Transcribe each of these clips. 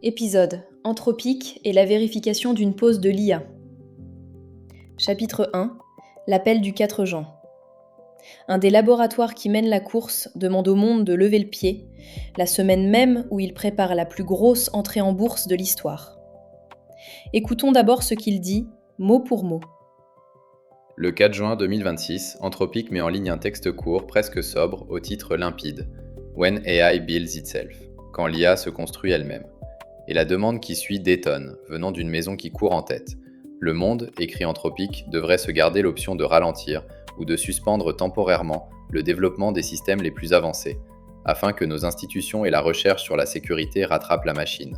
Épisode Anthropique et la vérification d'une pause de l'IA. Chapitre 1 L'appel du 4 Jean. Un des laboratoires qui mène la course demande au monde de lever le pied, la semaine même où il prépare la plus grosse entrée en bourse de l'histoire. Écoutons d'abord ce qu'il dit, mot pour mot. Le 4 juin 2026, Anthropique met en ligne un texte court, presque sobre, au titre limpide « When AI builds itself », quand l'IA se construit elle-même. Et la demande qui suit détonne, venant d'une maison qui court en tête. Le monde, écrit Anthropique, devrait se garder l'option de ralentir ou de suspendre temporairement le développement des systèmes les plus avancés, afin que nos institutions et la recherche sur la sécurité rattrapent la machine.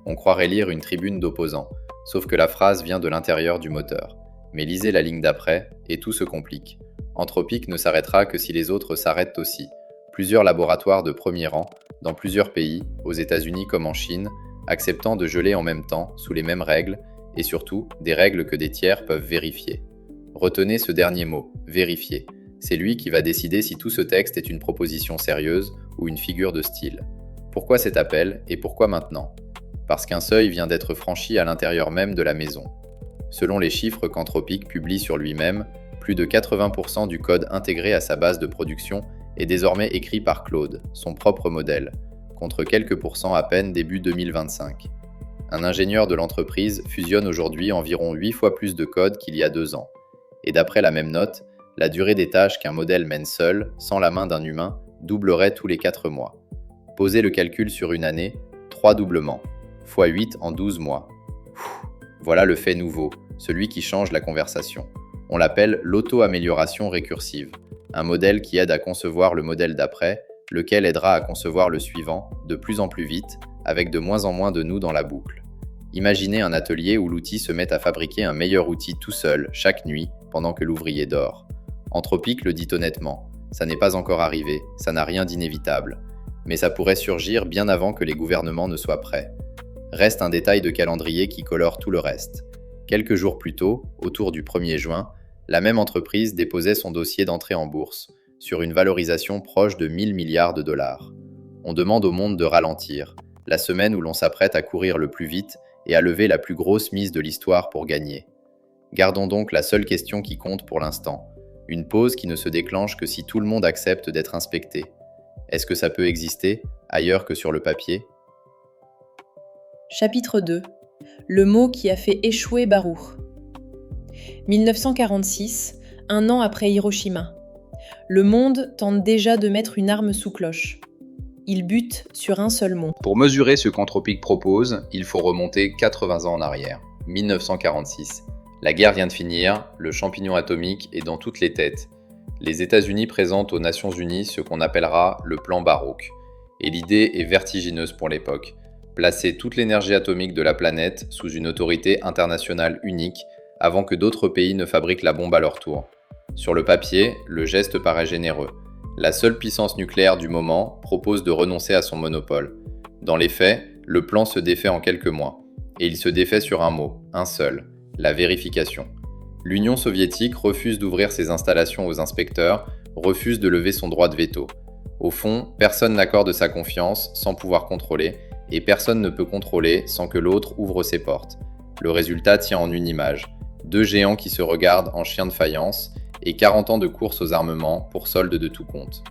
On croirait lire une tribune d'opposants, sauf que la phrase vient de l'intérieur du moteur. Mais lisez la ligne d'après, et tout se complique. Anthropique ne s'arrêtera que si les autres s'arrêtent aussi. Plusieurs laboratoires de premier rang, dans plusieurs pays, aux États-Unis comme en Chine, acceptant de geler en même temps, sous les mêmes règles, et surtout, des règles que des tiers peuvent vérifier. Retenez ce dernier mot, vérifier. C'est lui qui va décider si tout ce texte est une proposition sérieuse ou une figure de style. Pourquoi cet appel et pourquoi maintenant ? Parce qu'un seuil vient d'être franchi à l'intérieur même de la maison. Selon les chiffres qu'Anthropique publie sur lui-même, plus de 80% du code intégré à sa base de production est désormais écrit par Claude, son propre modèle, contre quelques pourcents à peine début 2025. Un ingénieur de l'entreprise fusionne aujourd'hui environ 8 fois plus de code qu'il y a 2 ans. Et d'après la même note, la durée des tâches qu'un modèle mène seul, sans la main d'un humain, doublerait tous les 4 mois. Posez le calcul sur une année, 3 doublements, fois 8 en 12 mois. Voilà le fait nouveau, celui qui change la conversation. On l'appelle l'auto-amélioration récursive, un modèle qui aide à concevoir le modèle d'après, lequel aidera à concevoir le suivant, de plus en plus vite, avec de moins en moins de nous dans la boucle. Imaginez un atelier où l'outil se met à fabriquer un meilleur outil tout seul, chaque nuit, pendant que l'ouvrier dort. Anthropique le dit honnêtement, ça n'est pas encore arrivé, ça n'a rien d'inévitable. Mais ça pourrait surgir bien avant que les gouvernements ne soient prêts. Reste un détail de calendrier qui colore tout le reste. Quelques jours plus tôt, autour du 1er juin, la même entreprise déposait son dossier d'entrée en bourse, sur une valorisation proche de 1000 milliards de dollars. On demande au monde de ralentir, la semaine où l'on s'apprête à courir le plus vite et à lever la plus grosse mise de l'histoire pour gagner. Gardons donc la seule question qui compte pour l'instant, une pause qui ne se déclenche que si tout le monde accepte d'être inspecté. Est-ce que ça peut exister, ailleurs que sur le papier ? Chapitre 2 Le mot qui a fait échouer Baruch. 1946, un an après Hiroshima. Le monde tente déjà de mettre une arme sous cloche. Il bute sur un seul mot. Pour mesurer ce qu'Anthropique propose, il faut remonter 80 ans en arrière, 1946. La guerre vient de finir, le champignon atomique est dans toutes les têtes. Les États-Unis présentent aux Nations Unies ce qu'on appellera le plan Baruch. Et l'idée est vertigineuse pour l'époque. Placer toute l'énergie atomique de la planète sous une autorité internationale unique avant que d'autres pays ne fabriquent la bombe à leur tour. Sur le papier, le geste paraît généreux. La seule puissance nucléaire du moment propose de renoncer à son monopole. Dans les faits, le plan se défait en quelques mois. Et il se défait sur un mot, un seul, la vérification. L'Union soviétique refuse d'ouvrir ses installations aux inspecteurs, refuse de lever son droit de veto. Au fond, personne n'accorde sa confiance sans pouvoir contrôler, et personne ne peut contrôler sans que l'autre ouvre ses portes. Le résultat tient en une image. 2 géants qui se regardent en chiens de faïence, et 40 ans de course aux armements pour solde de tout compte.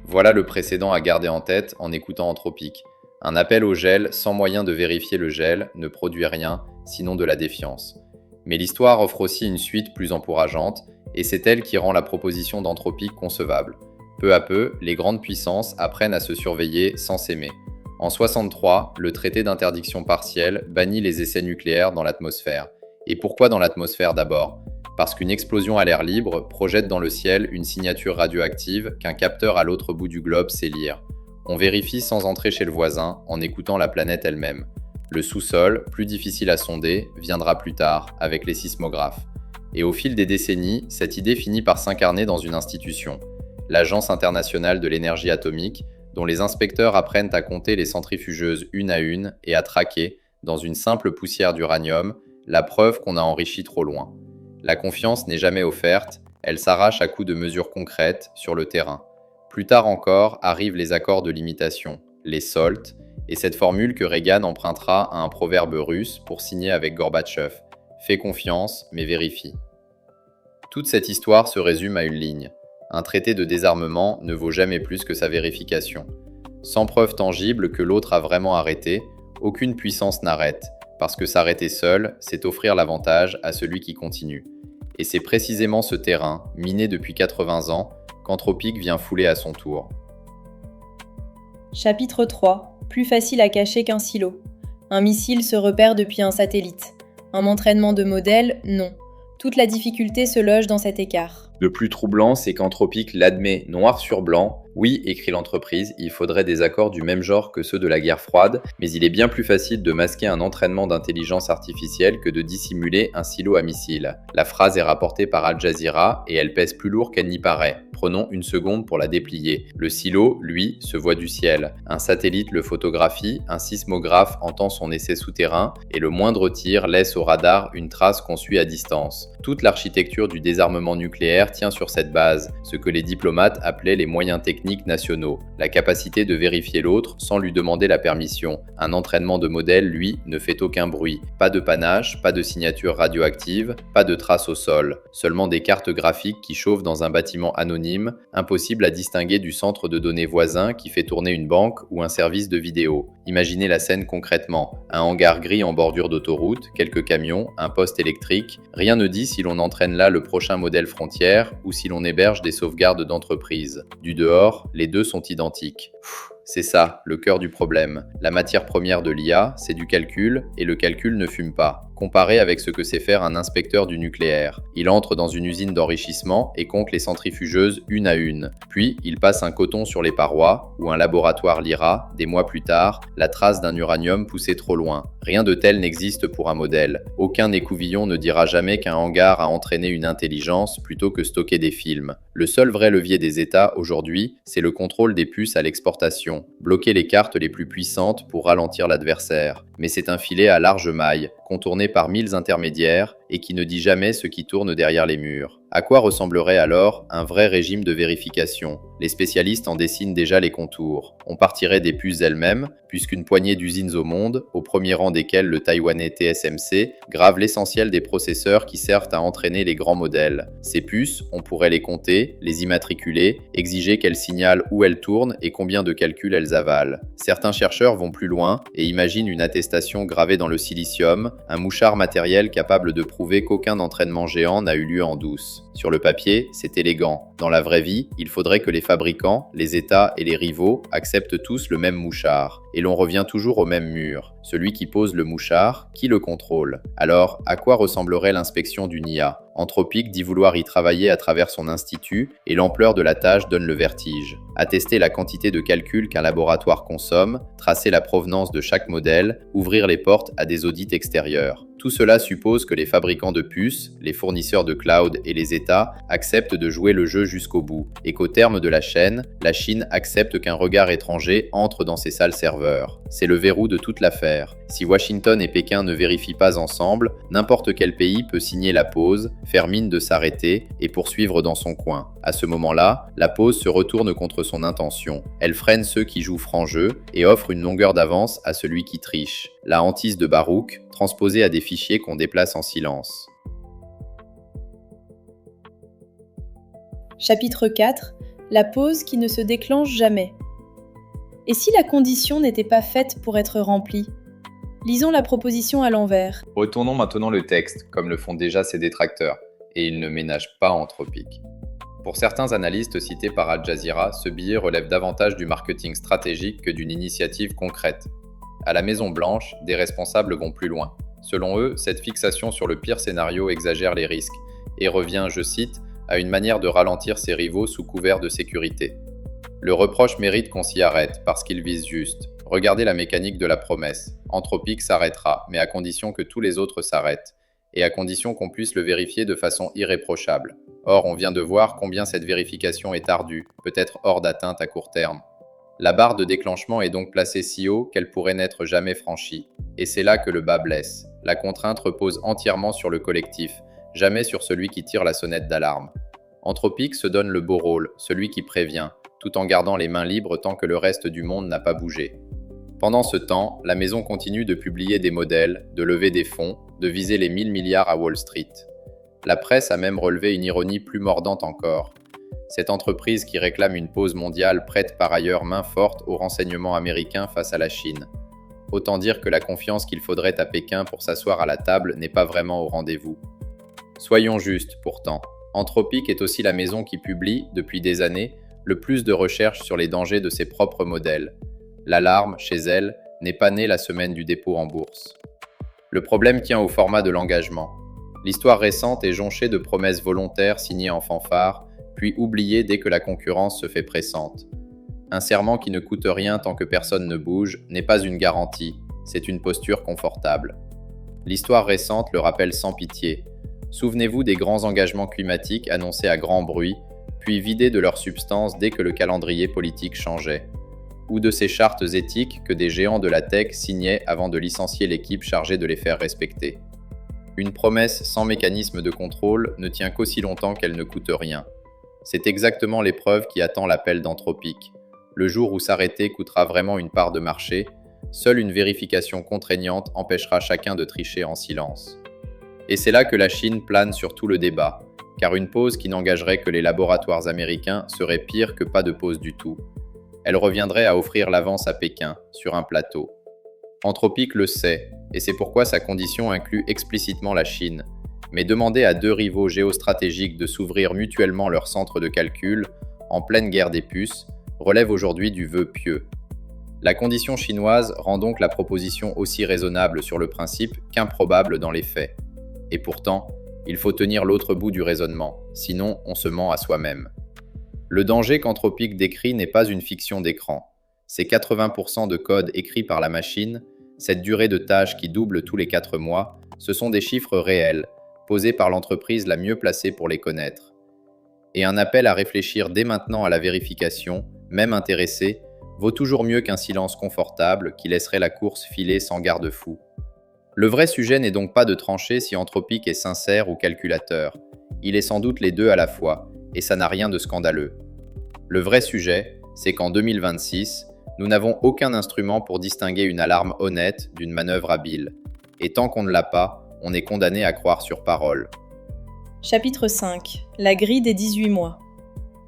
Voilà le précédent à garder en tête en écoutant Anthropique. Un appel au gel sans moyen de vérifier le gel ne produit rien, sinon de la défiance. Mais l'histoire offre aussi une suite plus encourageante, et c'est elle qui rend la proposition d'Anthropique concevable. Peu à peu, les grandes puissances apprennent à se surveiller sans s'aimer. En 1963, le traité d'interdiction partielle bannit les essais nucléaires dans l'atmosphère. Et pourquoi dans l'atmosphère d'abord ? Parce qu'une explosion à l'air libre projette dans le ciel une signature radioactive qu'un capteur à l'autre bout du globe sait lire. On vérifie sans entrer chez le voisin, en écoutant la planète elle-même. Le sous-sol, plus difficile à sonder, viendra plus tard, avec les sismographes. Et au fil des décennies, cette idée finit par s'incarner dans une institution, l'Agence internationale de l'énergie atomique, dont les inspecteurs apprennent à compter les centrifugeuses une à une et à traquer, dans une simple poussière d'uranium, la preuve qu'on a enrichi trop loin. La confiance n'est jamais offerte, elle s'arrache à coups de mesures concrètes sur le terrain. Plus tard encore arrivent les accords de limitation, les SALT, Et cette formule que Reagan empruntera à un proverbe russe pour signer avec Gorbatchev. Fais confiance, mais vérifie. Toute cette histoire se résume à une ligne. Un traité de désarmement ne vaut jamais plus que sa vérification. Sans preuve tangible que l'autre a vraiment arrêté, aucune puissance n'arrête, parce que s'arrêter seul, c'est offrir l'avantage à celui qui continue. Et c'est précisément ce terrain, miné depuis 80 ans, qu'Anthropic vient fouler à son tour. Chapitre 3. Plus facile à cacher qu'un silo. Un missile se repère depuis un satellite. Un entraînement de modèle, non. Toute la difficulté se loge dans cet écart. Le plus troublant, c'est qu'Anthropic l'admet noir sur blanc. Oui, écrit l'entreprise, il faudrait des accords du même genre que ceux de la guerre froide, mais il est bien plus facile de masquer un entraînement d'intelligence artificielle que de dissimuler un silo à missiles. La phrase est rapportée par Al Jazeera et elle pèse plus lourd qu'elle n'y paraît. Prenons une seconde pour la déplier. Le silo, lui, se voit du ciel. Un satellite le photographie, un sismographe entend son essai souterrain et le moindre tir laisse au radar une trace qu'on suit à distance. Toute l'architecture du désarmement nucléaire tient sur cette base, ce que les diplomates appelaient les moyens techniques nationaux, la capacité de vérifier l'autre sans lui demander la permission. Un entraînement de modèle, lui, ne fait aucun bruit. Pas de panache, pas de signature radioactive, pas de traces au sol. Seulement des cartes graphiques qui chauffent dans un bâtiment anonyme, impossible à distinguer du centre de données voisin qui fait tourner une banque ou un service de vidéo. Imaginez la scène concrètement. Un hangar gris en bordure d'autoroute, quelques camions, un poste électrique. Rien ne dit si l'on entraîne là le prochain modèle frontière ou si l'on héberge des sauvegardes d'entreprise. Du dehors, les deux sont identiques. C'est ça, le cœur du problème. La matière première de l'IA, c'est du calcul, et le calcul ne fume pas. Comparé avec ce que sait faire un inspecteur du nucléaire. Il entre dans une usine d'enrichissement et compte les centrifugeuses une à une. Puis, il passe un coton sur les parois, où un laboratoire lira, des mois plus tard, la trace d'un uranium poussé trop loin. Rien de tel n'existe pour un modèle. Aucun écouvillon ne dira jamais qu'un hangar a entraîné une intelligence plutôt que stocker des films. Le seul vrai levier des États aujourd'hui, c'est le contrôle des puces à l'exportation. Bloquer les cartes les plus puissantes pour ralentir l'adversaire. Mais c'est un filet à large maille, contourné par 1000 intermédiaires et qui ne dit jamais ce qui tourne derrière les murs. À quoi ressemblerait alors un vrai régime de vérification? Les spécialistes en dessinent déjà les contours. On partirait des puces elles-mêmes, puisqu'une poignée d'usines au monde, au premier rang desquelles le taïwanais TSMC, grave l'essentiel des processeurs qui servent à entraîner les grands modèles. Ces puces, on pourrait les compter, les immatriculer, exiger qu'elles signalent où elles tournent et combien de calculs elles avalent. Certains chercheurs vont plus loin et imaginent une attestation gravée dans le silicium, un mouchard matériel capable de prouver qu'aucun entraînement géant n'a eu lieu en douce. Sur le papier, c'est élégant. Dans la vraie vie, il faudrait que les fabricants, les États et les rivaux acceptent tous le même mouchard. Et l'on revient toujours au même mur. Celui qui pose le mouchard, qui le contrôle? Alors, à quoi ressemblerait l'inspection d'une IA? Anthropic dit vouloir y travailler à travers son institut, et l'ampleur de la tâche donne le vertige. Attester la quantité de calculs qu'un laboratoire consomme, tracer la provenance de chaque modèle, ouvrir les portes à des audits extérieurs. Tout cela suppose que les fabricants de puces, les fournisseurs de cloud et les États acceptent de jouer le jeu jusqu'au bout, et qu'au terme de la chaîne, la Chine accepte qu'un regard étranger entre dans ses salles serveurs. C'est le verrou de toute l'affaire. Si Washington et Pékin ne vérifient pas ensemble, n'importe quel pays peut signer la pause, faire mine de s'arrêter et poursuivre dans son coin. À ce moment-là, la pause se retourne contre son intention. Elle freine ceux qui jouent franc jeu et offre une longueur d'avance à celui qui triche. La hantise de Baruch, transposée à des fichiers qu'on déplace en silence. Chapitre 4. La pause qui ne se déclenche jamais. Et si la condition n'était pas faite pour être remplie? Lisons la proposition à l'envers. Retournons maintenant le texte, comme le font déjà ses détracteurs, et ils ne ménagent pas Anthropic. Pour certains analystes cités par Al Jazeera, ce billet relève davantage du marketing stratégique que d'une initiative concrète. À la Maison-Blanche, des responsables vont plus loin. Selon eux, cette fixation sur le pire scénario exagère les risques et revient, je cite, à une manière de ralentir ses rivaux sous couvert de sécurité. Le reproche mérite qu'on s'y arrête parce qu'il vise juste. Regardez la mécanique de la promesse. Anthropic s'arrêtera, mais à condition que tous les autres s'arrêtent, et à condition qu'on puisse le vérifier de façon irréprochable. Or, on vient de voir combien cette vérification est ardue, peut-être hors d'atteinte à court terme. La barre de déclenchement est donc placée si haut qu'elle pourrait n'être jamais franchie. Et c'est là que le bât blesse. La contrainte repose entièrement sur le collectif, jamais sur celui qui tire la sonnette d'alarme. Anthropic se donne le beau rôle, celui qui prévient, tout en gardant les mains libres tant que le reste du monde n'a pas bougé. Pendant ce temps, la maison continue de publier des modèles, de lever des fonds, de viser les 1000 milliards à Wall Street. La presse a même relevé une ironie plus mordante encore. Cette entreprise qui réclame une pause mondiale prête par ailleurs main forte aux renseignements américains face à la Chine. Autant dire que la confiance qu'il faudrait à Pékin pour s'asseoir à la table n'est pas vraiment au rendez-vous. Soyons justes, pourtant. Anthropic est aussi la maison qui publie, depuis des années, le plus de recherches sur les dangers de ses propres modèles. L'alarme, chez elle, n'est pas née la semaine du dépôt en bourse. Le problème tient au format de l'engagement. L'histoire récente est jonchée de promesses volontaires signées en fanfare, puis oubliées dès que la concurrence se fait pressante. Un serment qui ne coûte rien tant que personne ne bouge n'est pas une garantie, c'est une posture confortable. L'histoire récente le rappelle sans pitié. Souvenez-vous des grands engagements climatiques annoncés à grand bruit, puis vidés de leur substance dès que le calendrier politique changeait. Ou de ces chartes éthiques que des géants de la tech signaient avant de licencier l'équipe chargée de les faire respecter. Une promesse sans mécanisme de contrôle ne tient qu'aussi longtemps qu'elle ne coûte rien. C'est exactement l'épreuve qui attend l'appel d'Anthropic. Le jour où s'arrêter coûtera vraiment une part de marché, seule une vérification contraignante empêchera chacun de tricher en silence. Et c'est là que la Chine plane sur tout le débat, car une pause qui n'engagerait que les laboratoires américains serait pire que pas de pause du tout. Elle reviendrait à offrir l'avance à Pékin, sur un plateau. Anthropic le sait, et c'est pourquoi sa condition inclut explicitement la Chine. Mais demander à deux rivaux géostratégiques de s'ouvrir mutuellement leurs centres de calcul, en pleine guerre des puces, relève aujourd'hui du vœu pieux. La condition chinoise rend donc la proposition aussi raisonnable sur le principe qu'improbable dans les faits. Et pourtant, il faut tenir l'autre bout du raisonnement, sinon on se ment à soi-même. Le danger qu'Anthropic décrit n'est pas une fiction d'écran. Ces 80% de code écrits par la machine, cette durée de tâche qui double tous les 4 mois, ce sont des chiffres réels, posés par l'entreprise la mieux placée pour les connaître. Et un appel à réfléchir dès maintenant à la vérification, même intéressée, vaut toujours mieux qu'un silence confortable qui laisserait la course filer sans garde-fou. Le vrai sujet n'est donc pas de trancher si Anthropic est sincère ou calculateur. Il est sans doute les deux à la fois, et ça n'a rien de scandaleux. Le vrai sujet, c'est qu'en 2026, nous n'avons aucun instrument pour distinguer une alarme honnête d'une manœuvre habile. Et tant qu'on ne l'a pas, on est condamné à croire sur parole. Chapitre 5. La grille des 18 mois.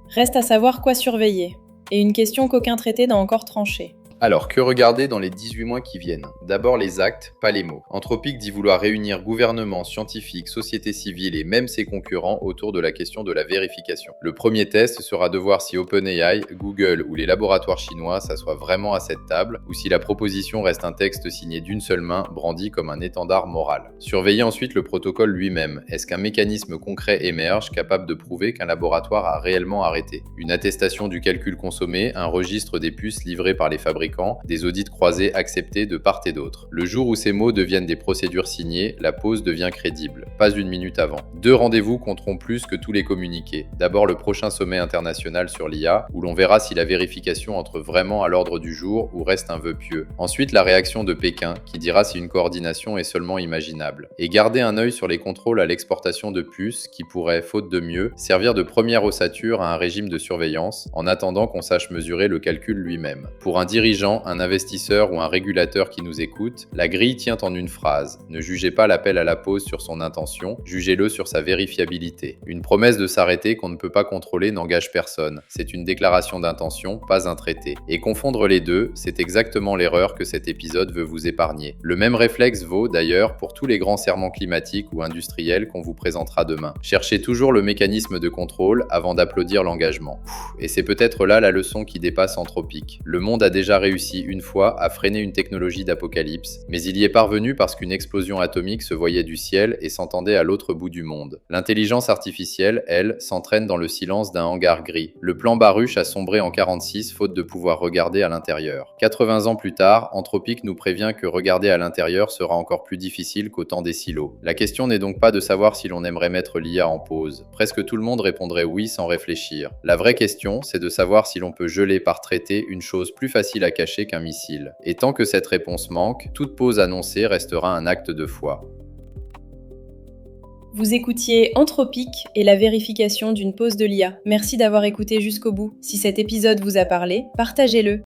Reste à savoir quoi surveiller. Et une question qu'aucun traité n'a encore tranchée. Alors, que regarder dans les 18 mois qui viennent? D'abord les actes, pas les mots. Anthropic dit vouloir réunir gouvernements, scientifiques, sociétés civiles et même ses concurrents autour de la question de la vérification. Le premier test sera de voir si OpenAI, Google ou les laboratoires chinois s'assoient vraiment à cette table, ou si la proposition reste un texte signé d'une seule main, brandi comme un étendard moral. Surveillez ensuite le protocole lui-même. Est-ce qu'un mécanisme concret émerge capable de prouver qu'un laboratoire a réellement arrêté? Une attestation du calcul consommé, un registre des puces livrées par les fabricants, des audits croisés acceptés de part et d'autre. Le jour où ces mots deviennent des procédures signées, la pause devient crédible, pas une minute avant. 2 rendez-vous compteront plus que tous les communiqués. D'abord le prochain sommet international sur l'IA, où l'on verra si la vérification entre vraiment à l'ordre du jour ou reste un vœu pieux. Ensuite la réaction de Pékin, qui dira si une coordination est seulement imaginable. Et garder un œil sur les contrôles à l'exportation de puces, qui pourraient, faute de mieux, servir de première ossature à un régime de surveillance, en attendant qu'on sache mesurer le calcul lui-même. Pour un dirigeant, un investisseur ou un régulateur qui nous écoute, la grille tient en une phrase. Ne jugez pas l'appel à la pause sur son intention, jugez-le sur sa vérifiabilité. Une promesse de s'arrêter qu'on ne peut pas contrôler n'engage personne. C'est une déclaration d'intention, pas un traité. Et confondre les deux, c'est exactement l'erreur que cet épisode veut vous épargner. Le même réflexe vaut d'ailleurs pour tous les grands serments climatiques ou industriels qu'on vous présentera demain. Cherchez toujours le mécanisme de contrôle avant d'applaudir l'engagement. Et c'est peut-être là la leçon qui dépasse Anthropic. Le monde a déjà réussi une fois à freiner une technologie d'apocalypse, mais il y est parvenu parce qu'une explosion atomique se voyait du ciel et s'entendait à l'autre bout du monde. L'intelligence artificielle, elle, s'entraîne dans le silence d'un hangar gris. Le plan Baruch a sombré en 1946 faute de pouvoir regarder à l'intérieur. 80 ans plus tard, Anthropic nous prévient que regarder à l'intérieur sera encore plus difficile qu'au temps des silos. La question n'est donc pas de savoir si l'on aimerait mettre l'IA en pause. Presque tout le monde répondrait oui sans réfléchir. La vraie question, c'est de savoir si l'on peut geler par traité une chose plus facile à cacher qu'un missile. Et tant que cette réponse manque, toute pause annoncée restera un acte de foi. Vous écoutiez Anthropic et la vérification d'une pause de l'IA. Merci d'avoir écouté jusqu'au bout. Si cet épisode vous a parlé, partagez-le.